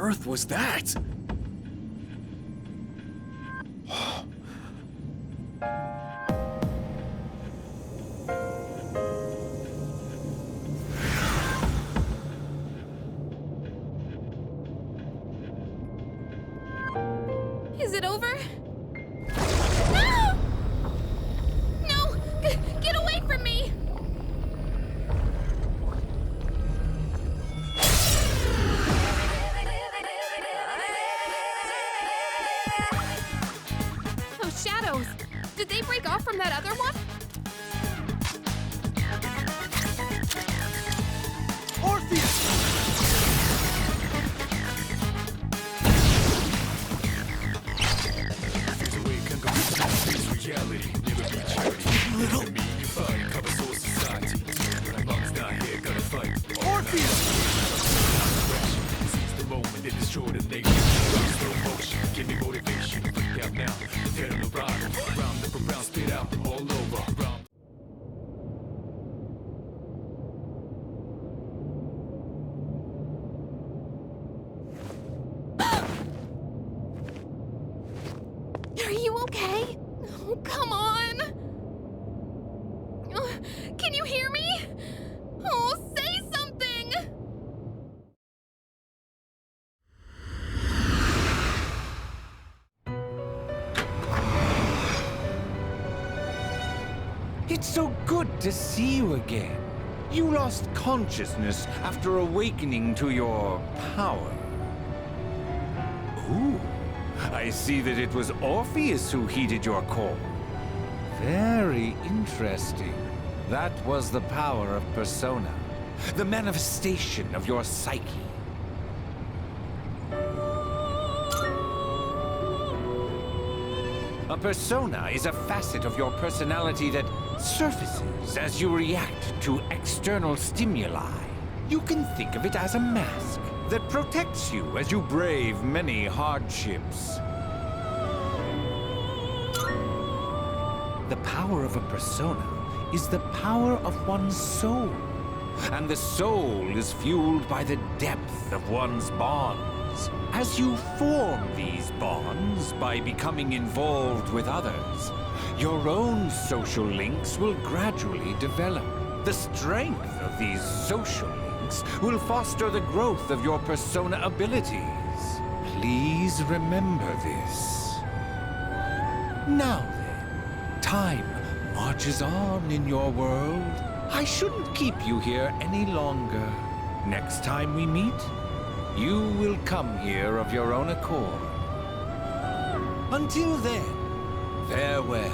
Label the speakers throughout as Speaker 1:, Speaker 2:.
Speaker 1: earth was that?
Speaker 2: Is it over? No! No! Get away from me! Those shadows! Did they break off from that other one?
Speaker 1: Orpheus!
Speaker 3: Reality, never be charity.
Speaker 1: Little
Speaker 3: Me, you fight, cover soul society. My mom's not here, gotta fight.
Speaker 1: Orpheus!
Speaker 3: Seize the moment, they destroy the nation. Slow motion, give me motivation. Freak out now, tear them around. Round up around, spit out, all over. Round.
Speaker 2: Are you okay? Oh, come on! Can you hear me? Oh, say something!
Speaker 4: It's so good to see you again. You lost consciousness after awakening to your power. Ooh, I see that it was Orpheus who heeded your call. Very interesting. That was the power of Persona, the manifestation of your psyche. A persona is a facet of your personality that surfaces as you react to external stimuli. You can think of it as a mask that protects you as you brave many hardships. The power of a persona is the power of one's soul, and the soul is fueled by the depth of one's bonds. As you form these bonds by becoming involved with others, your own social links will gradually develop. The strength of these social links will foster the growth of your persona abilities. Please remember this. Now then, time marches on in your world. I shouldn't keep you here any longer. Next time we meet, you will come here of your own accord. Until then, farewell.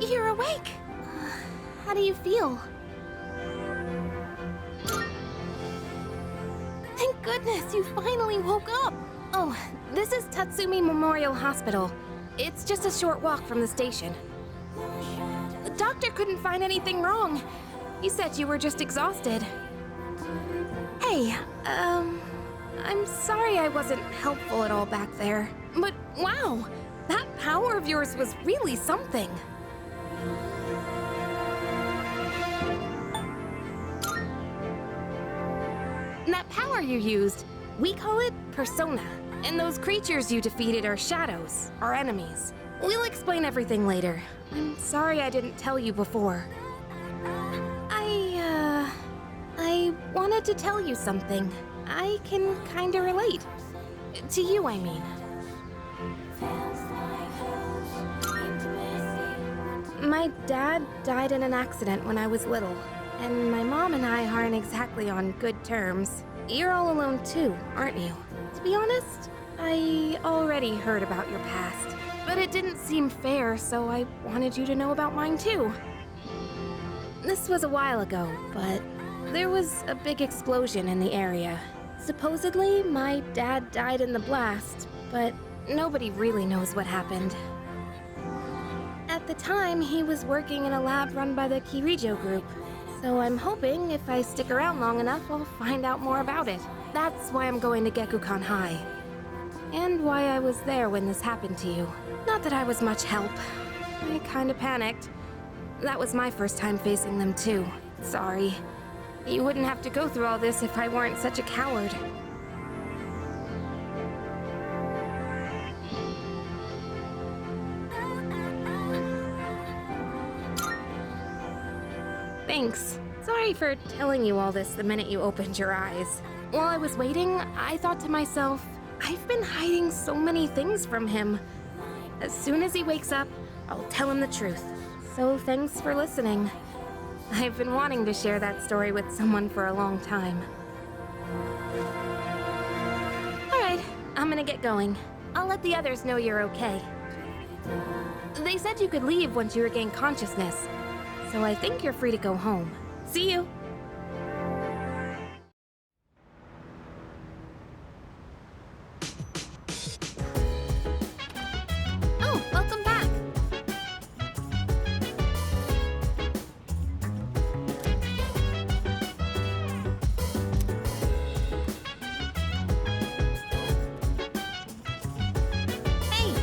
Speaker 2: You're awake! How do you feel? Thank goodness you finally woke up! Oh, this is Tatsumi Memorial Hospital. It's just a short walk from the station. The doctor couldn't find anything wrong. He said you were just exhausted. Hey, I'm sorry I wasn't helpful at all back there. But wow, that power of yours was really something. That power you used, we call it Persona. And those creatures you defeated are shadows, our enemies. We'll explain everything later. I'm sorry I didn't tell you before. I wanted to tell you something. I can kinda relate. To you, I mean. My dad died in an accident when I was little, and my mom and I aren't exactly on good terms. You're all alone too, aren't you? To be honest, I already heard about your past, but it didn't seem fair, so I wanted you to know about mine too. This was a while ago, but there was a big explosion in the area. Supposedly, my dad died in the blast, but nobody really knows what happened. At the time, he was working in a lab run by the Kirijo group. So I'm hoping if I stick around long enough, I'll find out more about it. That's why I'm going to Gekukan High. And why I was there when this happened to you. Not that I was much help. I kinda panicked. That was my first time facing them too. Sorry. You wouldn't have to go through all this if I weren't such a coward. Thanks. Sorry for telling you all this the minute you opened your eyes. While I was waiting, I thought to myself, I've been hiding so many things from him. As soon as he wakes up, I'll tell him the truth. So thanks for listening. I've been wanting to share that story with someone for a long time. Alright, I'm gonna get going. I'll let the others know you're okay. They said you could leave once you regain consciousness, so I think you're free to go home. See you! Oh, welcome back! Hey!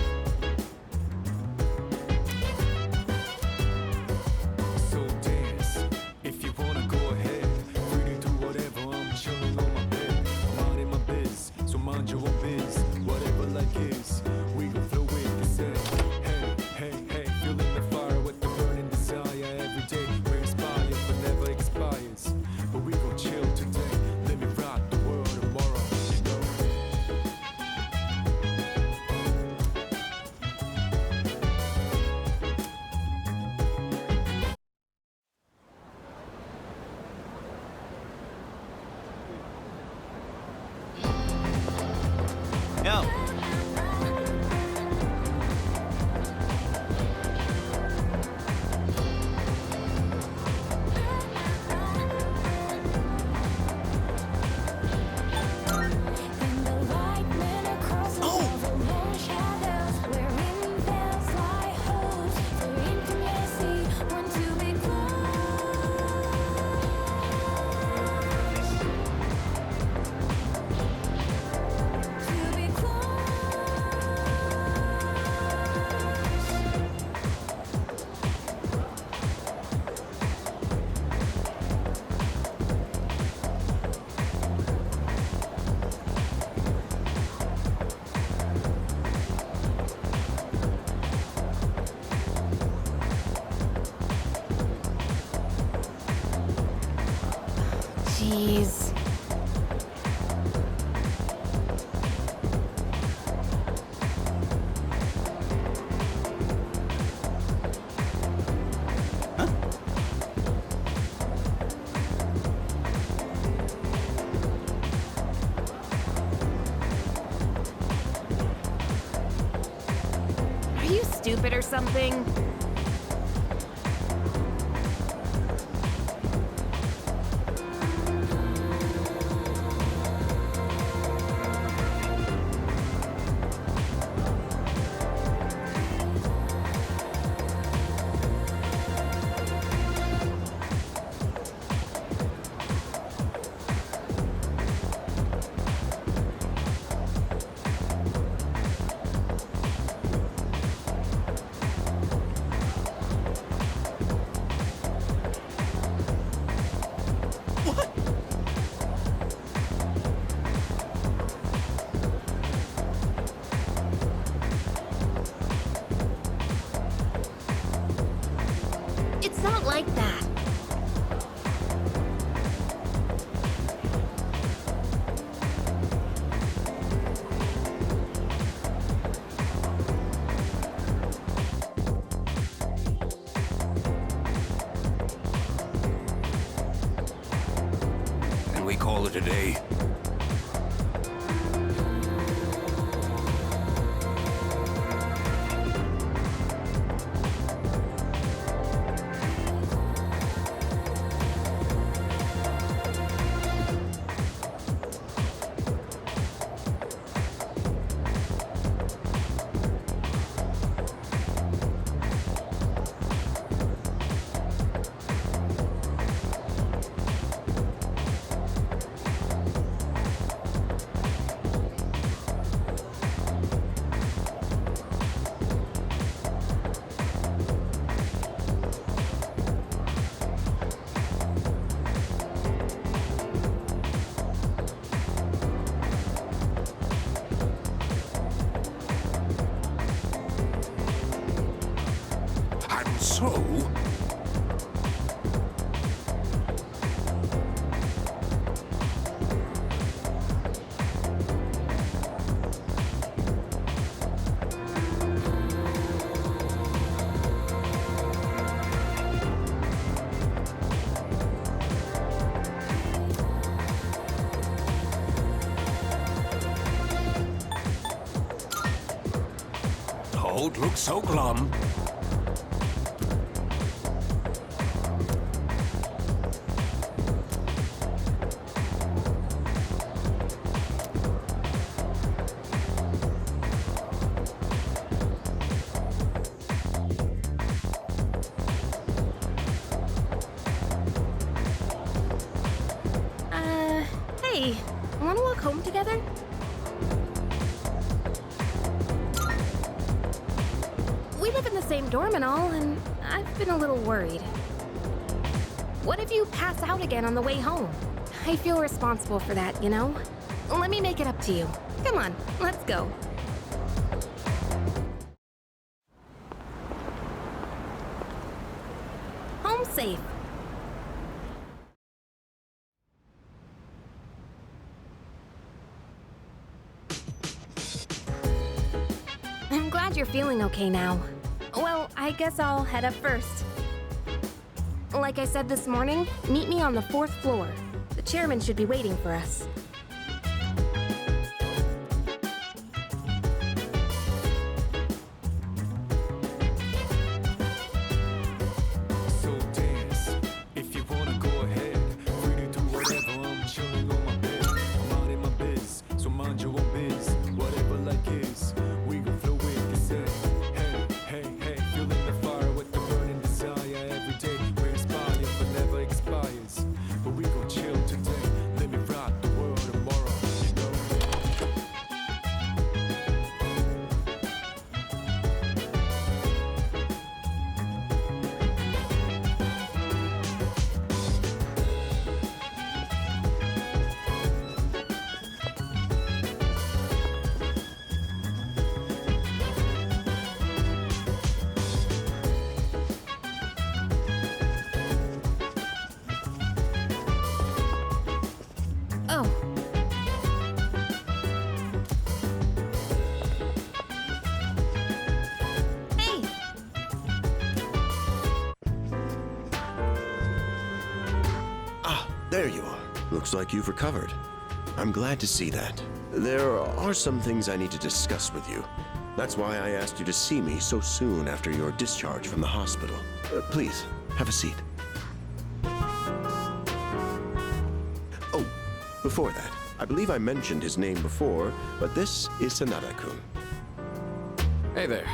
Speaker 3: So dance, if you wanna go ahead. Free to do whatever, I'm chilling on my bed. Minding my biz, so mind your own biz. Whatever like is, we gon' flow with the set. Hey, hey, hey, feeling the fire with the burning desire. Every day we're inspired, but never expires. But we gon' chill today, let me rock the world tomorrow, you know.
Speaker 1: Yo.
Speaker 2: Jeez. Are you stupid or something? It's not like that.
Speaker 4: And we call it a day.
Speaker 5: so? Don't look so glum.
Speaker 2: Hey, wanna walk home together? We live in the same dorm and all, and I've been a little worried. What if you pass out again on the way home? I feel responsible for that, you know? Let me make it up to you. Come on, let's go. Home safe. I'm glad you're feeling okay now. Well, I guess I'll head up first. Like I said this morning, meet me on the 4th floor. The chairman should be waiting for us.
Speaker 3: So dance, if you wanna go ahead. Free to do whatever, I'm chilling on my bed. I'm out in my biz, so mind your own biz. Whatever like is, we gon' flow with this head. Hey, hey, hey, feeling the fire with the burning desire. Every day we inspire, but never expires. But we gon' chill today, let me rock the world tomorrow, you know.
Speaker 2: Oh. Hey!
Speaker 6: Ah, there you are. Looks like you've recovered. I'm glad to see that. There are some things I need to discuss with you. That's why I asked you to see me so soon after your discharge from the hospital. Please, have a seat. Oh, before that, I believe I mentioned his name before, but this is Sanada-kun.
Speaker 7: Hey there.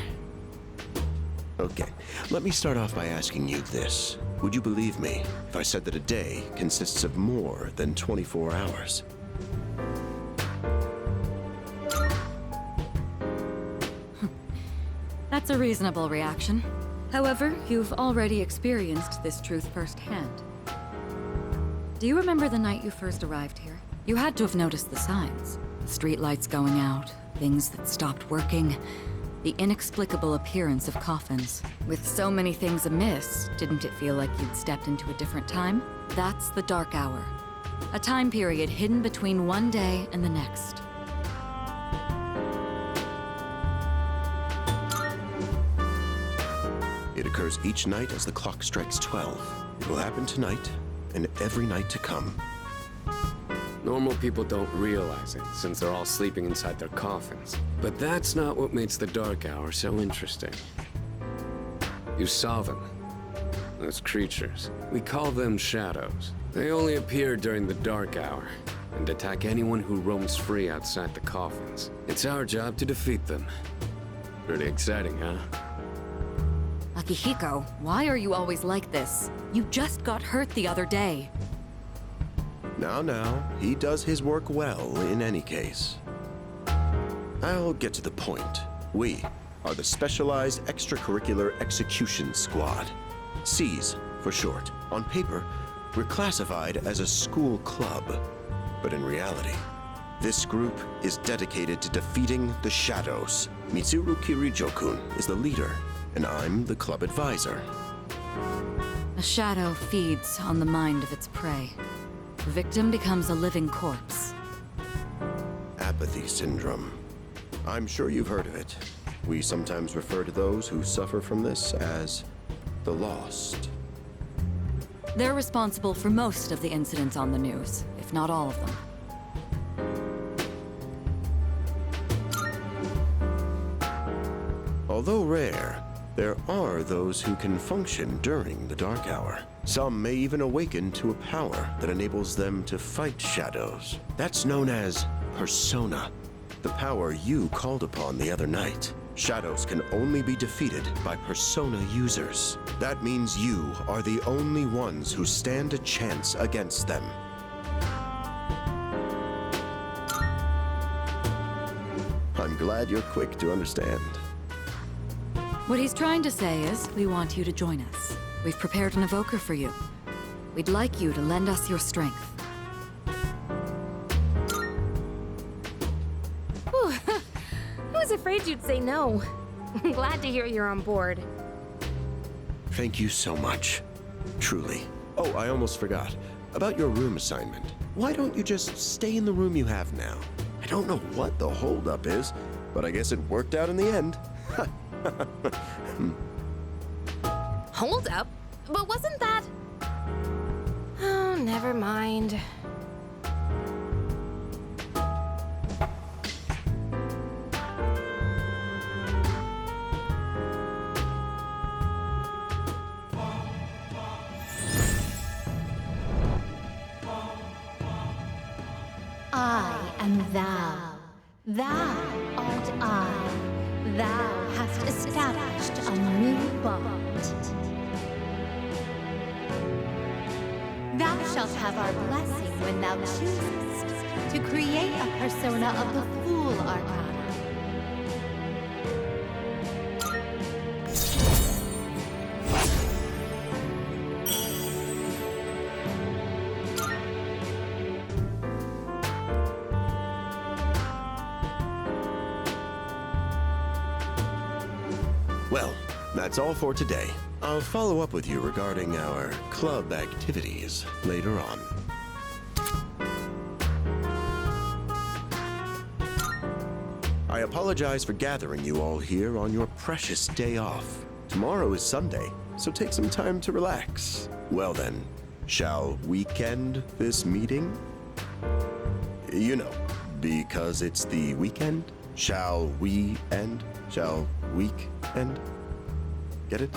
Speaker 6: Okay, let me start off by asking you this. Would you believe me if I said that a day consists of more than 24 hours?
Speaker 8: That's a reasonable reaction. However, you've already experienced this truth firsthand. Do you remember the night you first arrived here? You had to have noticed the signs. The streetlights going out, things that stopped working, the inexplicable appearance of coffins. With so many things amiss, didn't it feel like you'd stepped into a different time? That's the Dark Hour. A time period hidden between one day and the next.
Speaker 6: It occurs each night as the clock strikes 12. It will happen tonight and every night to come.
Speaker 7: Normal people don't realize it, since they're all sleeping inside their coffins. But that's not what makes the Dark Hour so interesting. You saw them. Those creatures. We call them shadows. They only appear during the Dark Hour, and attack anyone who roams free outside the coffins. It's our job to defeat them. Pretty exciting, huh?
Speaker 8: Akihiko, why are you always like this? You just got hurt the other day.
Speaker 6: Now, he does his work well in any case. I'll get to the point. We are the Specialized Extracurricular Execution Squad. SEAS for short. On paper, we're classified as a school club. But in reality, this group is dedicated to defeating the shadows. Mitsuru Kirijo-kun is the leader, and I'm the club advisor.
Speaker 8: A shadow feeds on the mind of its prey. The victim becomes a living corpse.
Speaker 6: Apathy syndrome. I'm sure you've heard of it. We sometimes refer to those who suffer from this as the lost.
Speaker 8: They're responsible for most of the incidents on the news, if not all of them.
Speaker 6: Although rare, there are those who can function during the Dark Hour. Some may even awaken to a power that enables them to fight shadows. That's known as Persona, the power you called upon the other night. Shadows can only be defeated by Persona users. That means you are the only ones who stand a chance against them. I'm glad you're quick to understand.
Speaker 8: What he's trying to say is, we want you to join us. We've prepared an evoker for you. We'd like you to lend us your strength.
Speaker 2: Whew. I was afraid you'd say no. I'm glad to hear you're on board.
Speaker 6: Thank you so much. Truly. Oh, I almost forgot. About your room assignment. Why don't you just stay in the room you have now? I don't know what the holdup is, but I guess it worked out in the end.
Speaker 2: Hold up? But wasn't that... Oh, never mind.
Speaker 9: I am thou. Thou art I. Thou hast established a new bond. Thou shalt have our blessing when thou choosest to create a persona of the Fool Arcana.
Speaker 6: Well, that's all for today. I'll follow up with you regarding our club activities later on. I apologize for gathering you all here on your precious day off. Tomorrow is Sunday, so take some time to relax. Well then, shall we end this meeting? You know, because it's the weekend. Shall we end? Shall week end? Get it?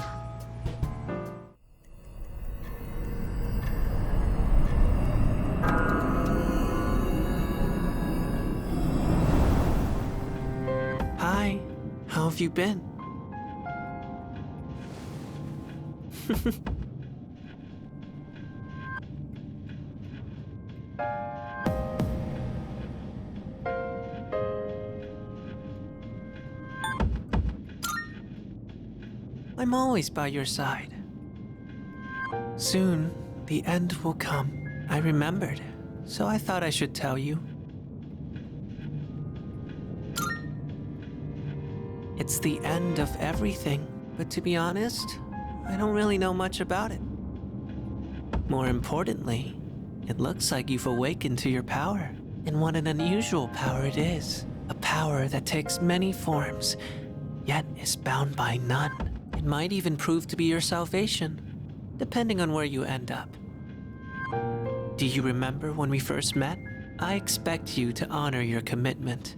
Speaker 10: Hi, how have you been? I'm always by your side. Soon, the end will come. I remembered, so I thought I should tell you. It's the end of everything, but to be honest, I don't really know much about it. More importantly, it looks like you've awakened to your power. And what an unusual power it is. A power that takes many forms, yet is bound by none. It might even prove to be your salvation, depending on where you end up. Do you remember when we first met? I expect you to honor your commitment.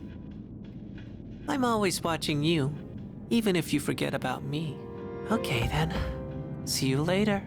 Speaker 10: I'm always watching you, even if you forget about me. Okay then, see you later.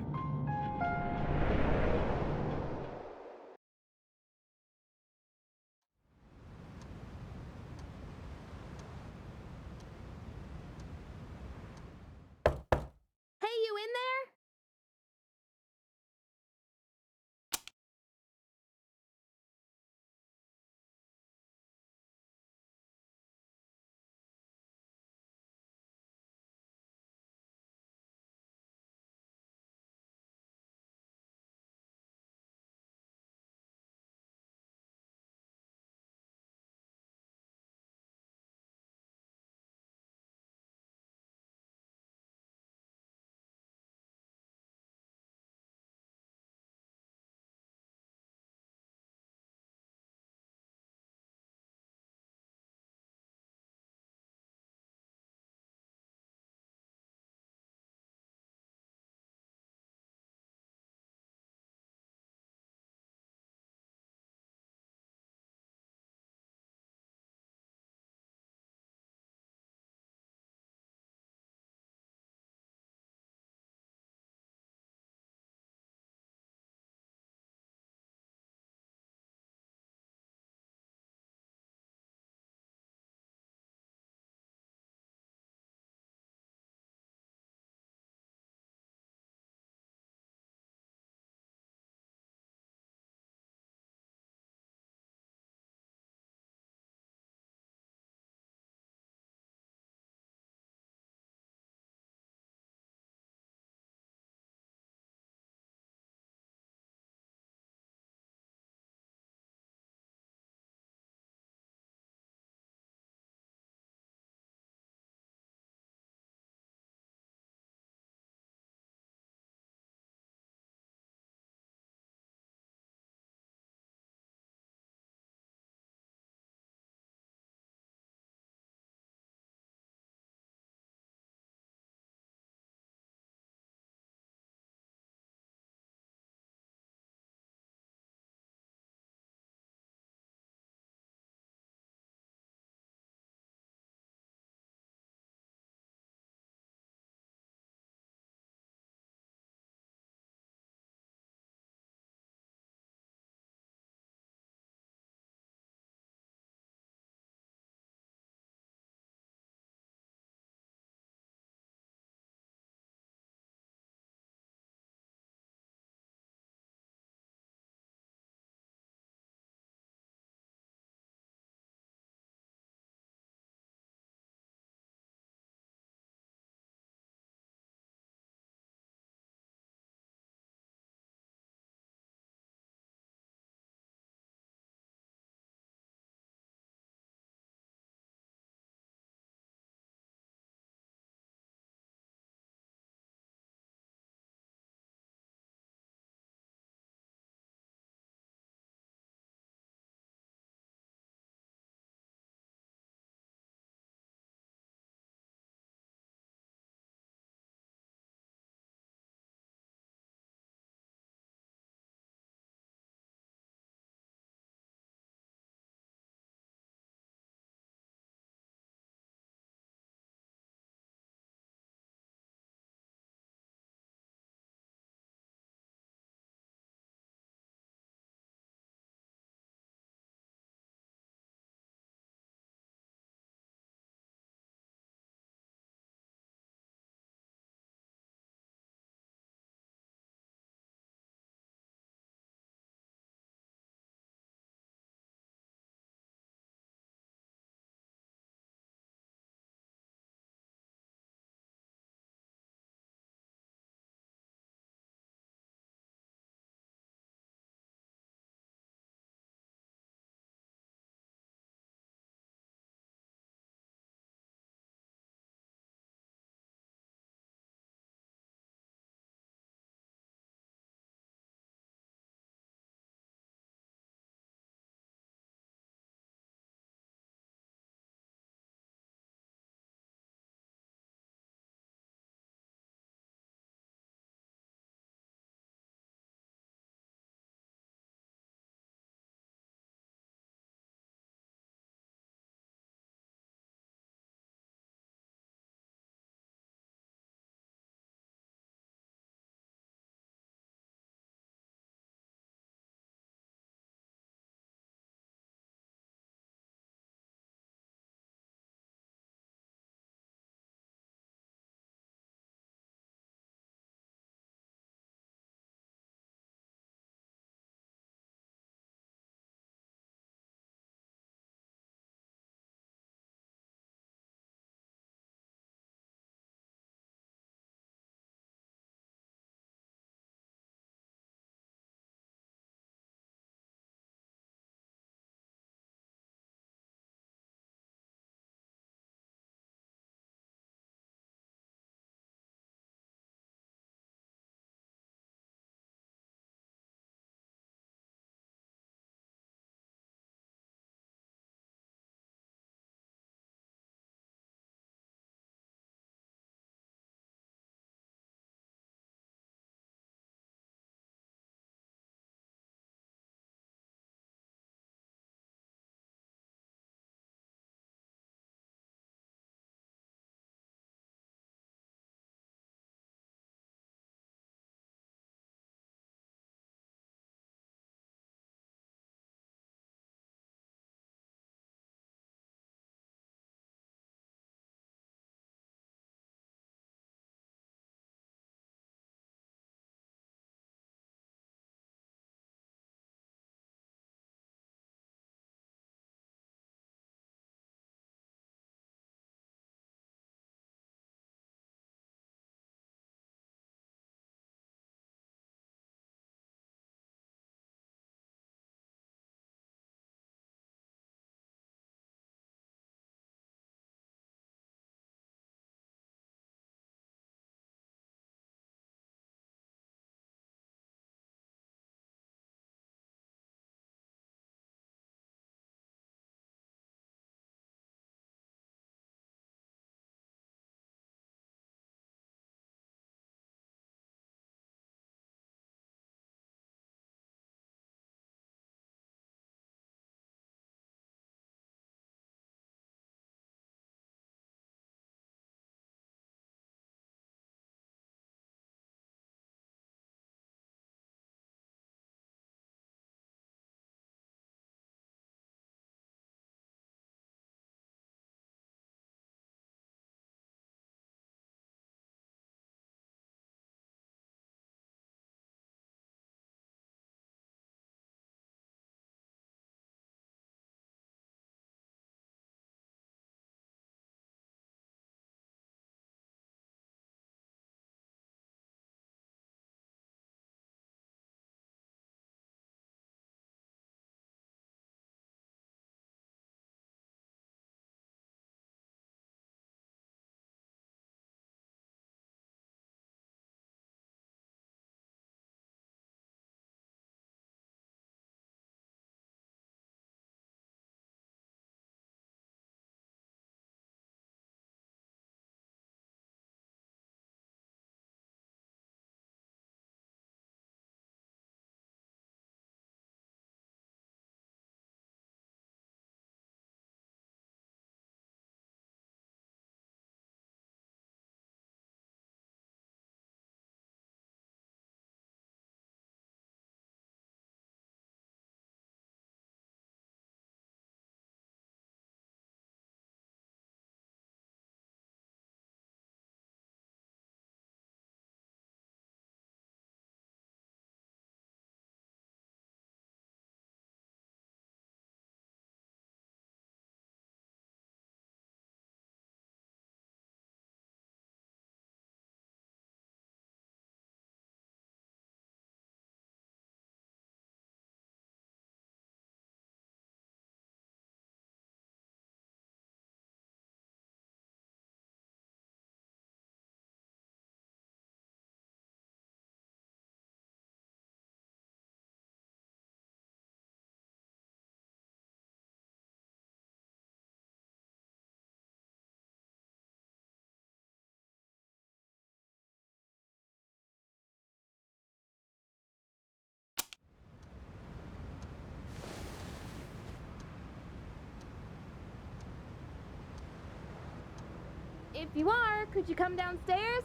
Speaker 2: If you are, could you come downstairs?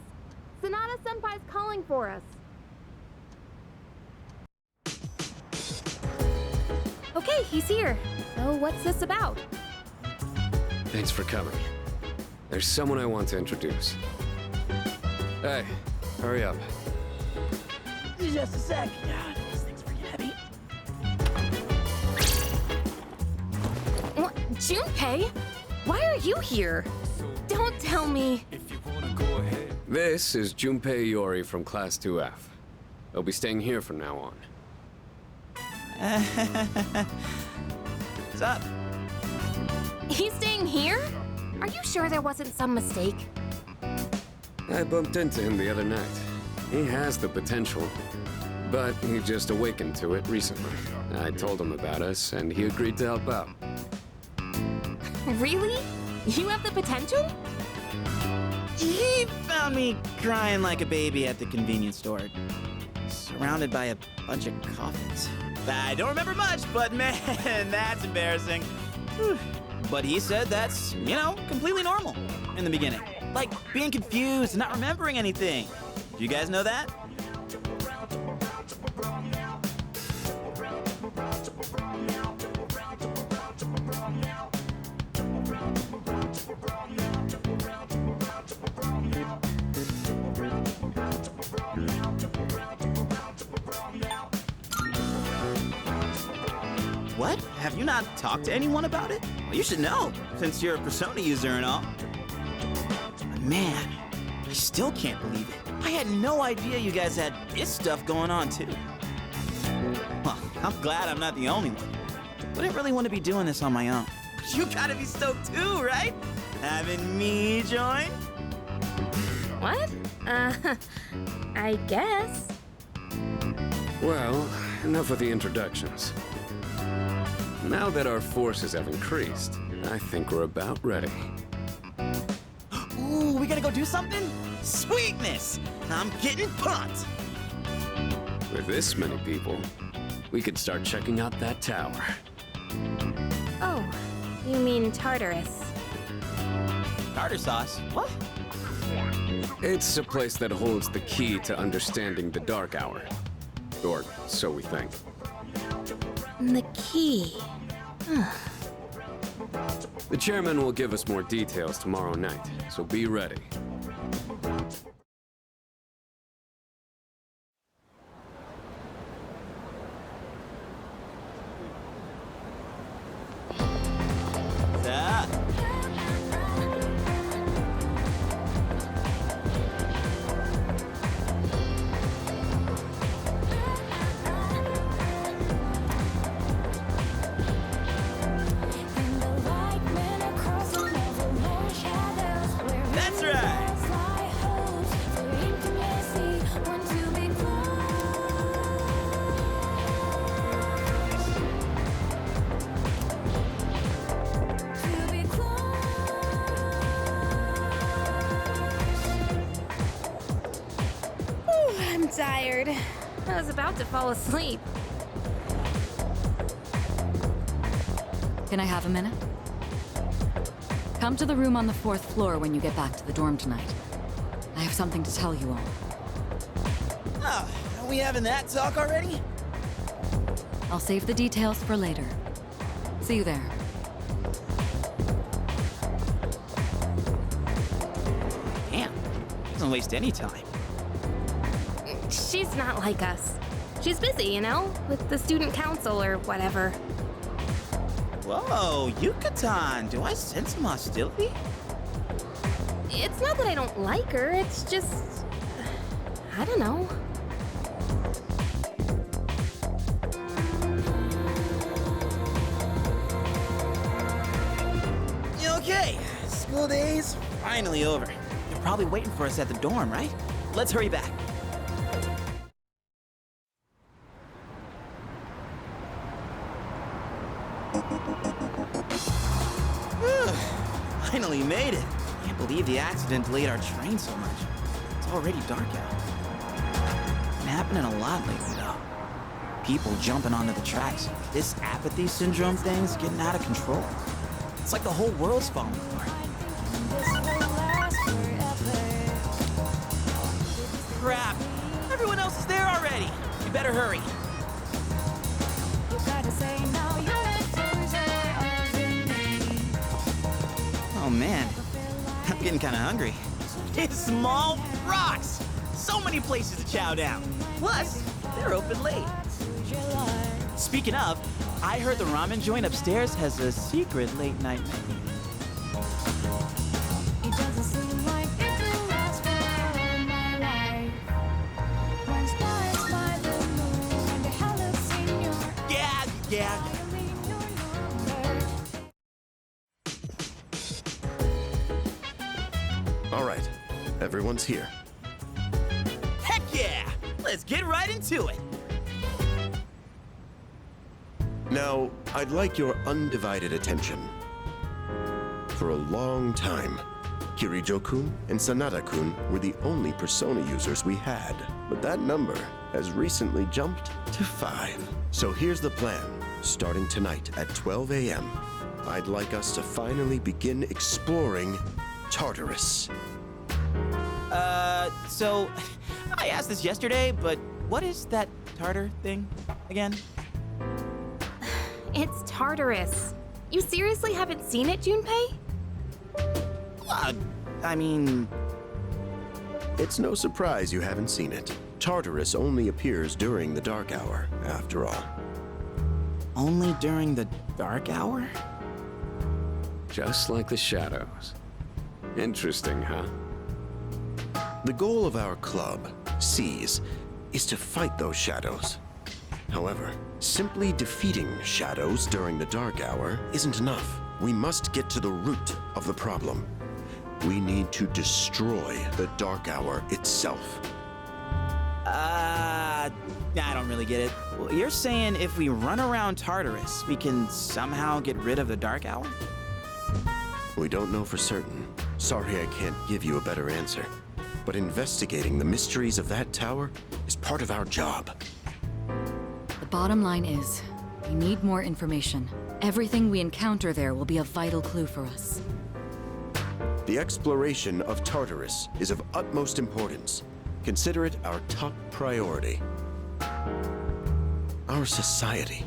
Speaker 2: Sonata Senpai's calling for us. Okay, he's here. So what's this about?
Speaker 7: Thanks for coming. There's someone I want to introduce. Hey, hurry up.
Speaker 1: Just a sec. God, this thing's freaking heavy.
Speaker 2: What? Junpei? Why are you here? Don't tell me.
Speaker 3: If you wanna go ahead.
Speaker 7: This is Junpei Iori from Class 2F. He'll be staying here from now on.
Speaker 1: What's up?
Speaker 2: He's staying here? Are you sure there wasn't some mistake?
Speaker 7: I bumped into him the other night. He has the potential, but he just awakened to it recently. I told him about us, and he agreed to help out.
Speaker 2: Really? You have the potential?
Speaker 1: He found me crying like a baby at the convenience store, surrounded by a bunch of coffins. I don't remember much, but man, that's embarrassing. Whew. But he said that's, completely normal in the beginning. Like being confused and not remembering anything. Do you guys know that? What? Have you not talked to anyone about it? Well, you should know, since you're a Persona user and all. Man, I still can't believe it. I had no idea you guys had this stuff going on, too. Well, I'm glad I'm not the only one. Wouldn't really want to be doing this on my own. You gotta be stoked too, right? Having me join?
Speaker 2: What? I guess.
Speaker 7: Well, enough of the introductions. Now that our forces have increased, I think we're about ready.
Speaker 1: Ooh, we gotta go do something? Sweetness! I'm getting pumped!
Speaker 7: With this many people, we could start checking out that tower.
Speaker 2: Oh, you mean Tartarus.
Speaker 1: Tartar sauce? What?
Speaker 7: It's a place that holds the key to understanding the Dark Hour. Or so we think.
Speaker 2: The key.
Speaker 7: The chairman will give us more details tomorrow night, so be ready.
Speaker 1: That's right!
Speaker 2: I'm tired. I was about to fall asleep.
Speaker 8: Can I have a minute? Come to the room on the 4th floor when you get back to the dorm tonight. I have something to tell you all.
Speaker 1: Oh, are we having that talk already?
Speaker 8: I'll save the details for later. See you there.
Speaker 1: Damn, doesn't waste any time.
Speaker 2: She's not like us. She's busy, with the student council or whatever.
Speaker 1: Whoa, Yucatan, do I sense some hostility?
Speaker 2: It's not that I don't like her, it's just... I don't know.
Speaker 1: Okay, school day's finally over. They're probably waiting for us at the dorm, right? Let's hurry back. Finally made it. Can't believe the accident delayed our train so much. It's already dark out. Been happening a lot lately, though. People jumping onto the tracks. This apathy syndrome thing's getting out of control. It's like the whole world's falling apart. almost there already. You better hurry. Oh man, I'm getting kind of hungry. It's Small Rocks! So many places to chow down. Plus, they're open late. Speaking of, I heard the ramen joint upstairs has a secret late night menu. Yeah.
Speaker 6: All right, everyone's here.
Speaker 1: Heck yeah! Let's get right into it.
Speaker 6: Now, I'd like your undivided attention. For a long time, Kirijo-kun and Sanada-kun were the only Persona users we had, but that number has recently jumped to 5. So here's the plan. Starting tonight at 12 a.m., I'd like us to finally begin exploring Tartarus.
Speaker 1: So I asked this yesterday, but what is that Tartar thing again?
Speaker 2: It's Tartarus. You seriously haven't seen it, Junpei?
Speaker 1: I mean...
Speaker 6: It's no surprise you haven't seen it. Tartarus only appears during the dark hour, after all.
Speaker 1: Only during the dark hour?
Speaker 7: Just like the shadows. Interesting, huh?
Speaker 6: The goal of our club, SEES, is to fight those shadows. However, simply defeating shadows during the dark hour isn't enough. We must get to the root of the problem. We need to destroy the dark hour itself.
Speaker 1: I don't really get it. Well, you're saying if we run around Tartarus, we can somehow get rid of the dark hour?
Speaker 6: We don't know for certain. Sorry I can't give you a better answer. But investigating the mysteries of that tower is part of our job.
Speaker 8: The bottom line is, we need more information. Everything we encounter there will be a vital clue for us.
Speaker 6: The exploration of Tartarus is of utmost importance. Consider it our top priority. Our society,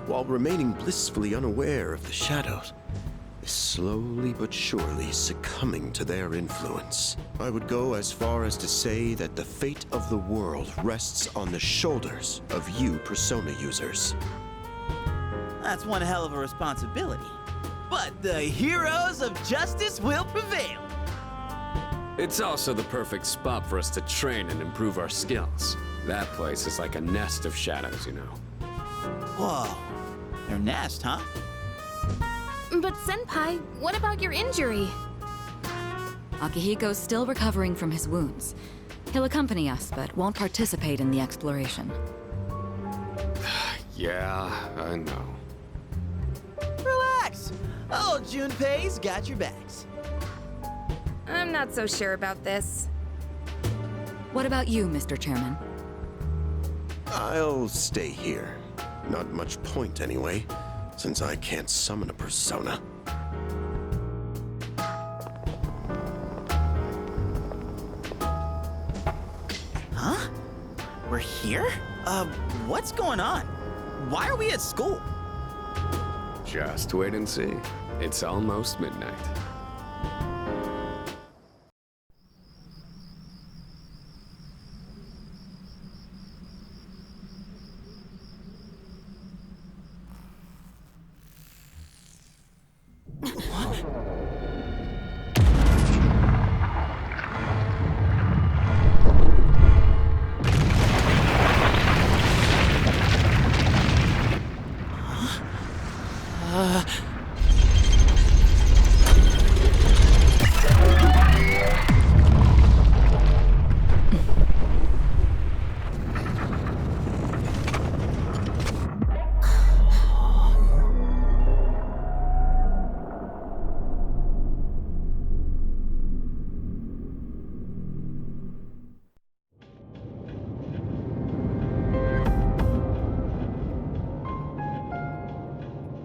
Speaker 6: while remaining blissfully unaware of the shadows, is slowly but surely succumbing to their influence. I would go as far as to say that the fate of the world rests on the shoulders of you Persona users.
Speaker 1: That's one hell of a responsibility. But the heroes of justice will prevail.
Speaker 7: It's also the perfect spot for us to train and improve our skills. That place is like a nest of shadows, you know.
Speaker 1: Whoa, their nest, huh?
Speaker 2: But Senpai, what about your injury?
Speaker 8: Akihiko's still recovering from his wounds. He'll accompany us, but won't participate in the exploration.
Speaker 7: Yeah, I know.
Speaker 1: Relax. Oh, Junpei's got your backs.
Speaker 2: I'm not so sure about this.
Speaker 8: What about you, Mr. Chairman?
Speaker 6: I'll stay here. Not much point anyway, since I can't summon a persona.
Speaker 1: Huh? We're here? What's going on? Why are we at school?
Speaker 7: Just wait and see. It's almost midnight.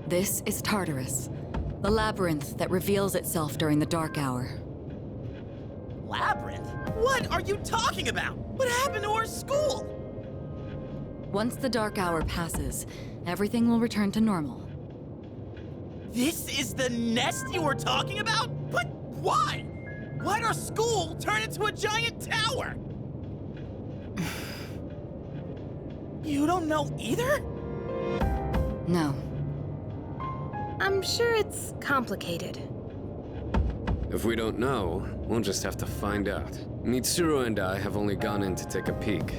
Speaker 8: This is Tartarus, the labyrinth that reveals itself during the dark hour.
Speaker 1: Labyrinth? What are you talking about? What happened to our school?
Speaker 8: Once the dark hour passes, everything will return to normal.
Speaker 1: This is the nest you were talking about? But why? Why'd our school turn into a giant tower? You don't know either?
Speaker 8: No.
Speaker 2: I'm sure it's complicated.
Speaker 7: If we don't know, we'll just have to find out. Mitsuru and I have only gone in to take a peek.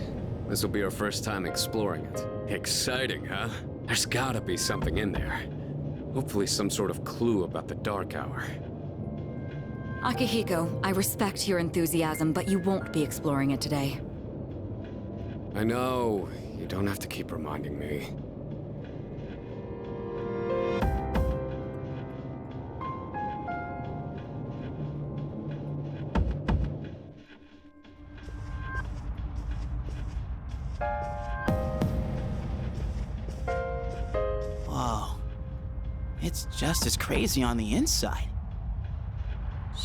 Speaker 7: This will be our first time exploring it. Exciting, huh? There's gotta be something in there. Hopefully some sort of clue about the Dark Hour.
Speaker 8: Akihiko, I respect your enthusiasm, but you won't be exploring it today.
Speaker 7: I know. You don't have to keep reminding me.
Speaker 1: Whoa. It's just as crazy on the inside.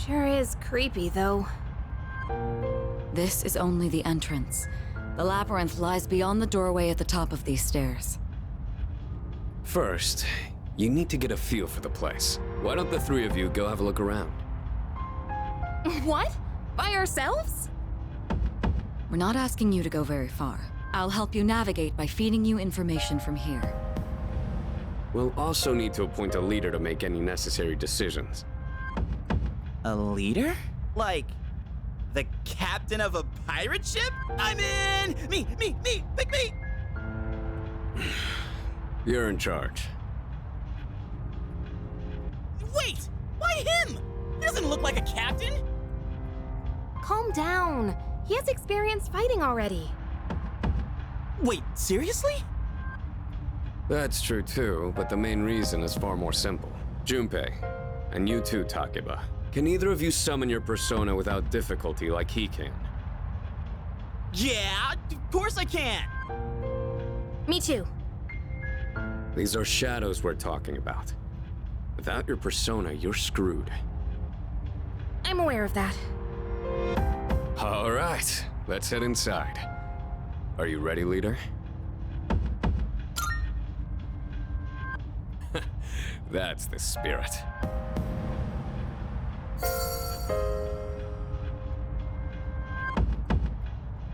Speaker 2: Sure is creepy, though.
Speaker 8: This is only the entrance. The labyrinth lies beyond the doorway at the top of these stairs.
Speaker 7: First, you need to get a feel for the place. Why don't the three of you go have a look around?
Speaker 2: What? By ourselves?
Speaker 8: We're not asking you to go very far. I'll help you navigate by feeding you information from here.
Speaker 7: We'll also need to appoint a leader to make any necessary decisions.
Speaker 1: A leader? Like, the captain of a pirate ship? I'm in! Me! Pick me!
Speaker 7: You're in charge.
Speaker 1: Wait! Why him? He doesn't look like a captain!
Speaker 2: Calm down. He has experience fighting already.
Speaker 1: Wait, seriously?
Speaker 7: That's true too, but the main reason is far more simple. Junpei, and you too, Takeba. Can either of you summon your persona without difficulty like he can?
Speaker 1: Yeah, of course I can!
Speaker 2: Me too.
Speaker 7: These are shadows we're talking about. Without your persona, you're screwed.
Speaker 2: I'm aware of that.
Speaker 7: All right, let's head inside. Are you ready, leader? That's the spirit.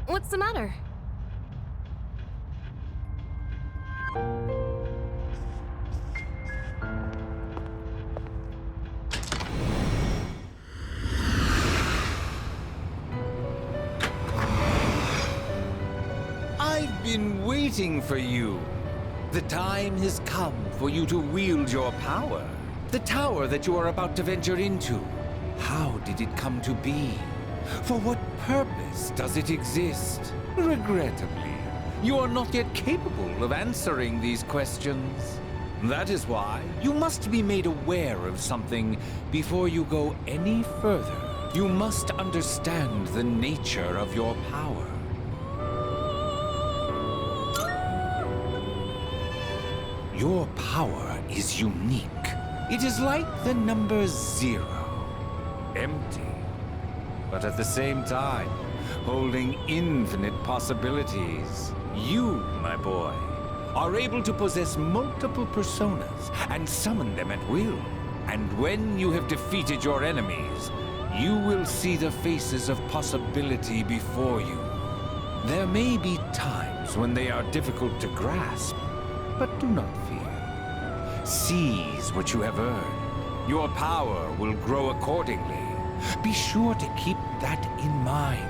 Speaker 2: What's the matter?
Speaker 4: I've been waiting for you. The time has come for you to wield your power. The tower that you are about to venture into. How did it come to be? For what purpose does it exist? Regrettably, you are not yet capable of answering these questions. That is why you must be made aware of something before you go any further. You must understand the nature of your power. Your power is unique. It is like the number 0. Empty. But at the same time, holding infinite possibilities. You, my boy, are able to possess multiple personas and summon them at will. And when you have defeated your enemies, you will see the faces of possibility before you. There may be times when they are difficult to grasp, but do not fear. Seize what you have earned. Your power will grow accordingly. Be sure to keep that in mind.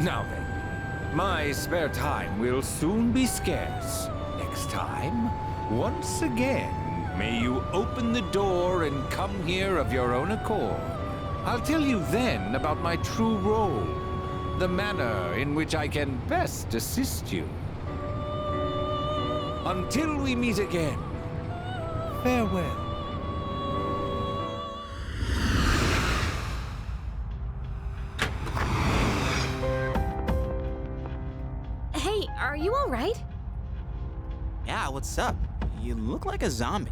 Speaker 4: Now then, my spare time will soon be scarce. Next time, once again, may you open the door and come here of your own accord. I'll tell you then about my true role, the manner in which I can best assist you. Until we meet again, farewell.
Speaker 2: Hey, are you all right?
Speaker 1: Yeah, what's up? You look like a zombie.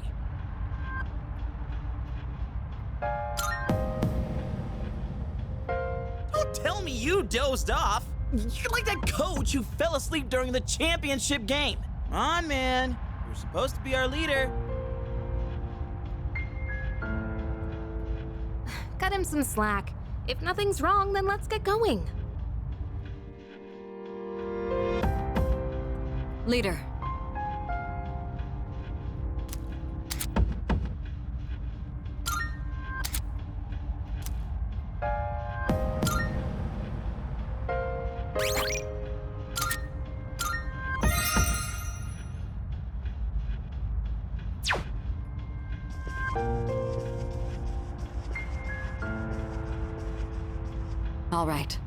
Speaker 1: Don't tell me you dozed off. You're like that coach who fell asleep during the championship game. Come on, man. You're supposed to be our leader.
Speaker 2: Cut him some slack. If nothing's wrong, then let's get going.
Speaker 8: Leader. All right.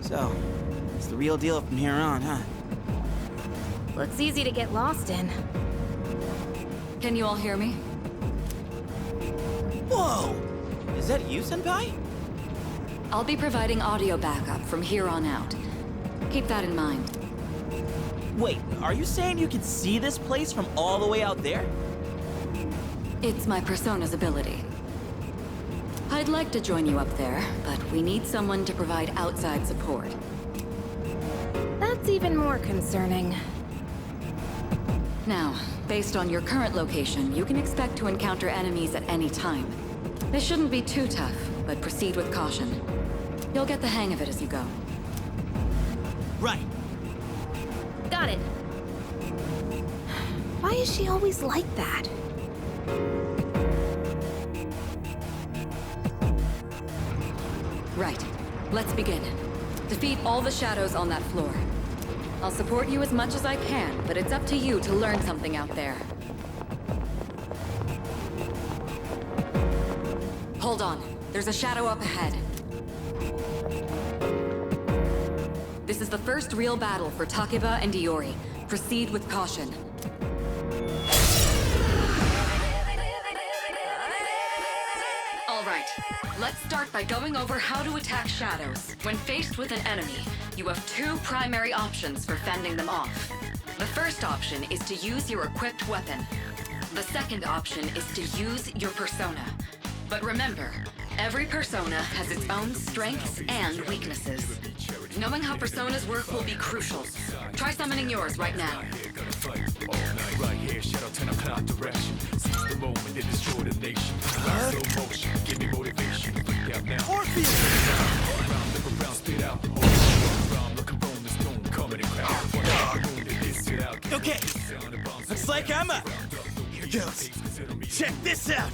Speaker 1: So, it's the real deal from here on, huh?
Speaker 2: Looks easy to get lost in.
Speaker 8: Can you all hear me?
Speaker 1: Whoa! Is that you, Senpai?
Speaker 8: I'll be providing audio backup from here on out. Keep that in mind.
Speaker 1: Wait, are you saying you can see this place from all the way out there?
Speaker 8: It's my persona's ability. I'd like to join you up there, but we need someone to provide outside support.
Speaker 2: That's even more concerning.
Speaker 8: Now, based on your current location, you can expect to encounter enemies at any time. They shouldn't be too tough, but proceed with caution. You'll get the hang of it as you go.
Speaker 1: Right.
Speaker 2: Got it. Why is she always like that?
Speaker 8: Right. Let's begin. Defeat all the shadows on that floor. I'll support you as much as I can, but it's up to you to learn something out there. Hold on. There's a shadow up ahead. This is the first real battle for Takeba and Iori. Proceed with caution. All right. Let's start by going over how to attack shadows. When faced with an enemy, you have two primary options for fending them off. The first option is to use your equipped weapon. The second option is to use your persona. But remember, every persona has its own strengths and weaknesses. Knowing how personas work will be crucial. Try summoning yours right now.
Speaker 3: Right here, shadow 10 o'clock direction. Seize the moment they destroy the nation. Slow motion, give me motivation. Freak out now.
Speaker 1: Orpheus!
Speaker 3: Look around, spit out. Around, look around the stone, coming in crowd.
Speaker 1: Okay, looks like I'm up. Here goes. Check this out.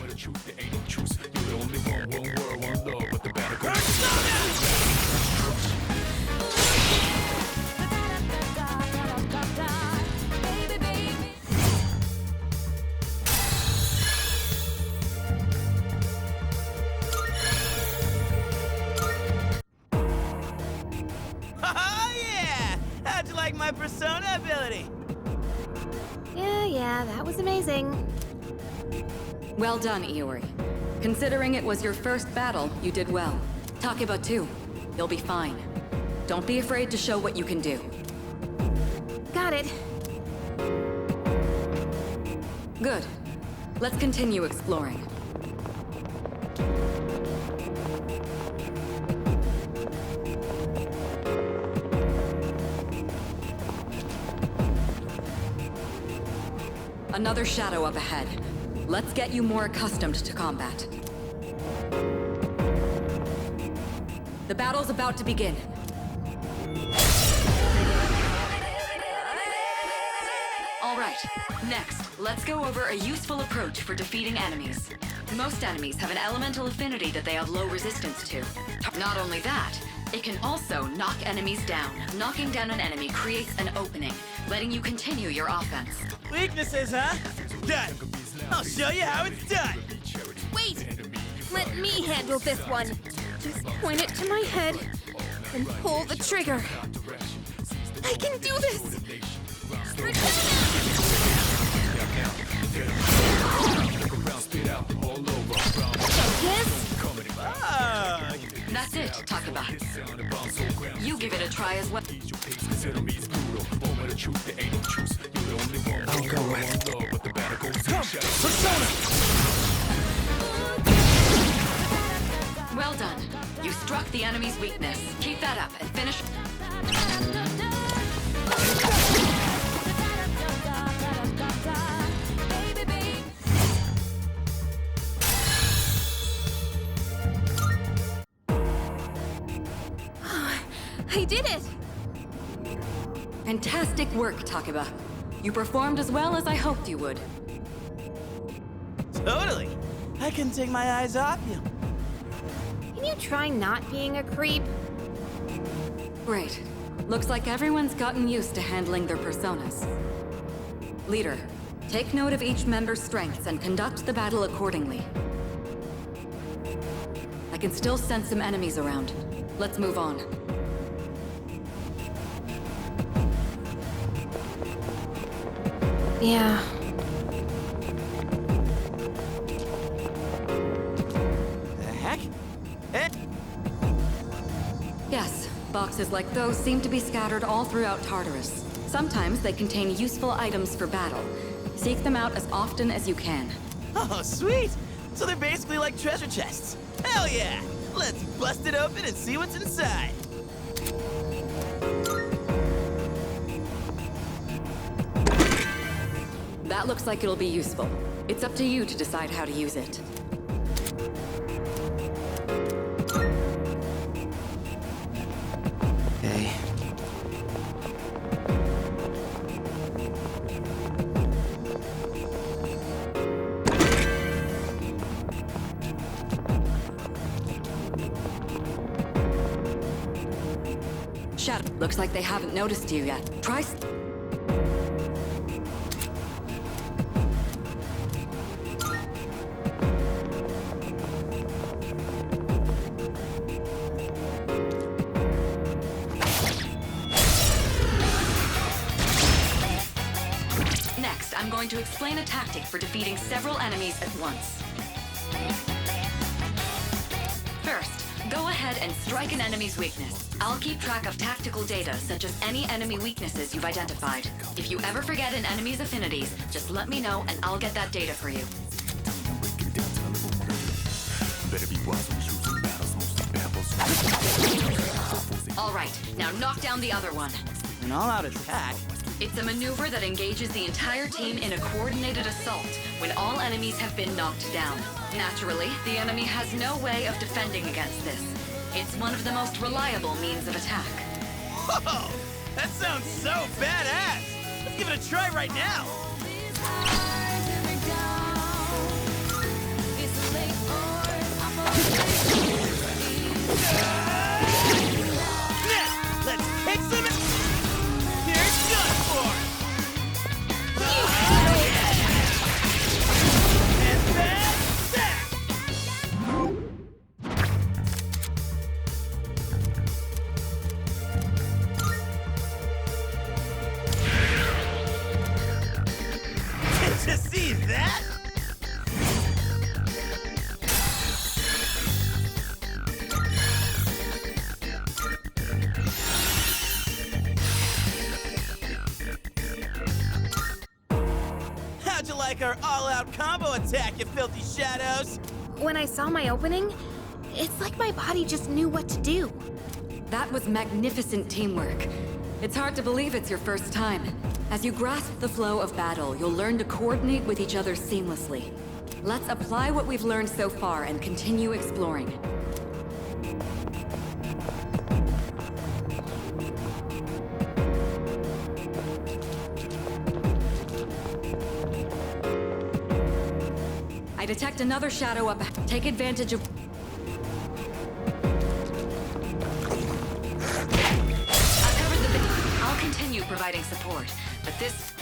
Speaker 1: Oh yeah! How'd you like my persona ability?
Speaker 2: Yeah, that was amazing.
Speaker 8: Well done, Iori. Considering it was your first battle, you did well. Takeba too. You'll be fine. Don't be afraid to show what you can do.
Speaker 2: Got it.
Speaker 8: Good. Let's continue exploring. Another shadow up ahead. Let's get you more accustomed to combat. The battle's about to begin. All right, next, let's go over a useful approach for defeating enemies. Most enemies have an elemental affinity that they have low resistance to. Not only that, it can also knock enemies down. Knocking down an enemy creates an opening, letting you continue your offense.
Speaker 1: Weaknesses, huh? Done. I'll show you how it's done.
Speaker 2: Wait! Let me handle this one. Just point it to my head and pull the trigger. I can do this!
Speaker 1: Ah,
Speaker 8: That's it, Takeba. You give it a try as well.
Speaker 3: I'll go with.
Speaker 5: Come, Persona!
Speaker 8: Well done. You struck the enemy's weakness. Keep that up and finish.
Speaker 2: I did it!
Speaker 8: Fantastic work, Takeba. You performed as well as I hoped you would.
Speaker 1: Totally. I couldn't take my eyes off you.
Speaker 2: Can you try not being a creep?
Speaker 8: Great. Looks like everyone's gotten used to handling their personas. Leader, take note of each member's strengths and conduct the battle accordingly. I can still sense some enemies around. Let's move on.
Speaker 2: Yeah.
Speaker 1: The heck? Eh?
Speaker 8: Yes, boxes like those seem to be scattered all throughout Tartarus. Sometimes they contain useful items for battle. Seek them out as often as you can.
Speaker 1: Oh, sweet! So they're basically like treasure chests. Hell yeah! Let's bust it open and see what's inside.
Speaker 8: That looks like it'll be useful. It's up to you to decide how to use it.
Speaker 1: Okay.
Speaker 8: Shadow, looks like they haven't noticed you yet. Try Next, I'm going to explain a tactic for defeating several enemies at once. First, go ahead and strike an enemy's weakness. I'll keep track of tactical data, such as any enemy weaknesses you've identified. If you ever forget an enemy's affinities, just let me know and I'll get that data for you. All right, now knock down the other one.
Speaker 1: An all-out attack?
Speaker 8: It's a maneuver that engages the entire team in a coordinated assault when all enemies have been knocked down. Naturally, the enemy has no way of defending against this. It's one of the most reliable means of attack.
Speaker 1: Whoa! That sounds so badass! Let's give it a try right now! Now, let's kick some... Here's done for! And that's that! Did you see that? How'd you like our all-out combo attack, you filthy shadows?
Speaker 2: When I saw my opening, it's like my body just knew what to do.
Speaker 8: That was magnificent teamwork. It's hard to believe it's your first time. As you grasp the flow of battle, you'll learn to coordinate with each other seamlessly. Let's apply what we've learned so far and continue exploring. I detect another shadow up ahead. Take advantage of... I've covered the bit. I'll continue providing support, but this...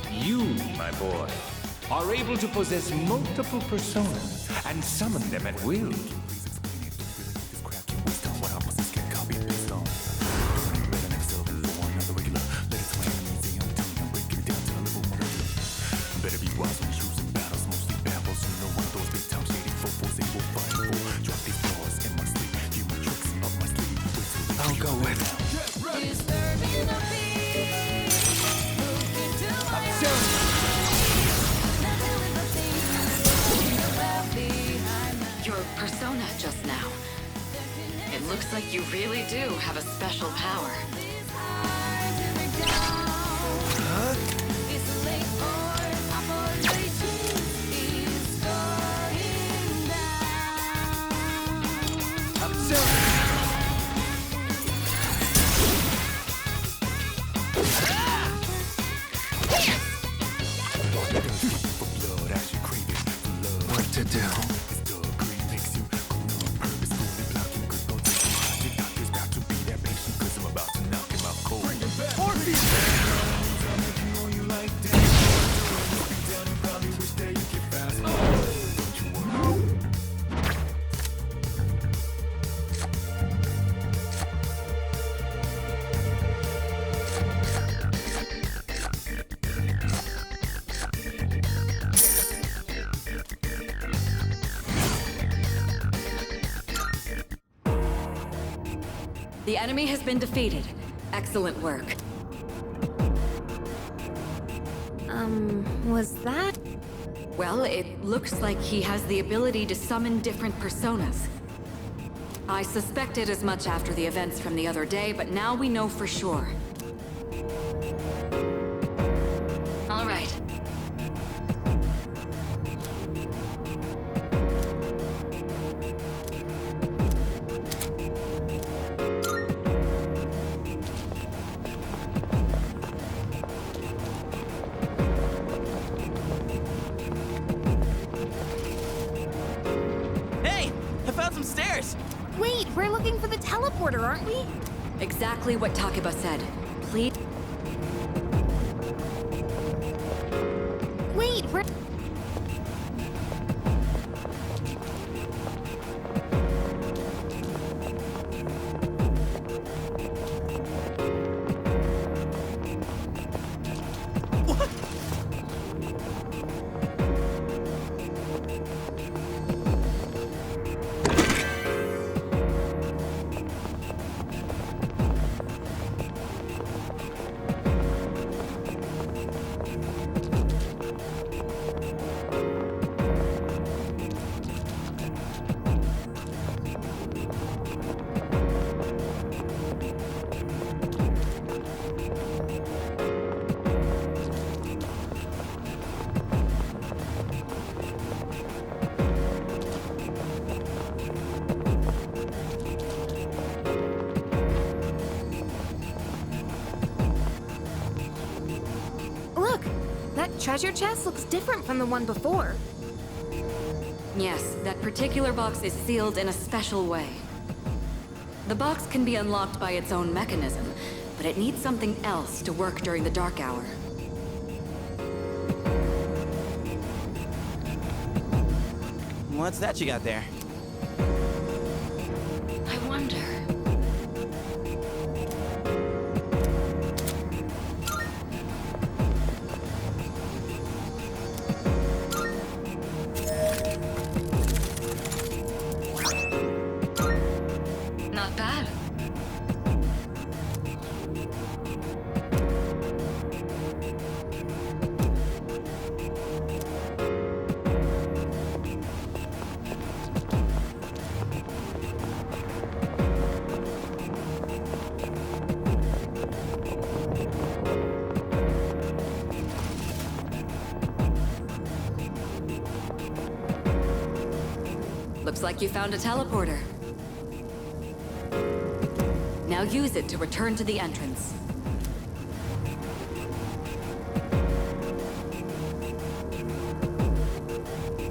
Speaker 4: You, my boy, are able to possess multiple personas and summon them at will. I'll go with.
Speaker 8: Your persona just now. It looks like you really do have a special power.
Speaker 4: What to do?
Speaker 8: The enemy has been defeated. Excellent work.
Speaker 2: Was that?
Speaker 8: Well, it looks like he has the ability to summon different personas. I suspected as much after the events from the other day, but now we know for sure. All right.
Speaker 1: Hey, I found some stairs.
Speaker 2: Wait, we're looking for the teleporter, aren't we?
Speaker 8: Exactly what Takeba said. Please.
Speaker 2: Wait, we're... Look, that treasure chest looks different from the one before.
Speaker 8: Yes, that particular box is sealed in a special way. The box can be unlocked by its own mechanism, but it needs something else to work during the dark hour.
Speaker 1: What's that you got there?
Speaker 8: I wonder... Not bad. Looks like you found a teleporter. Now use it to return to the entrance.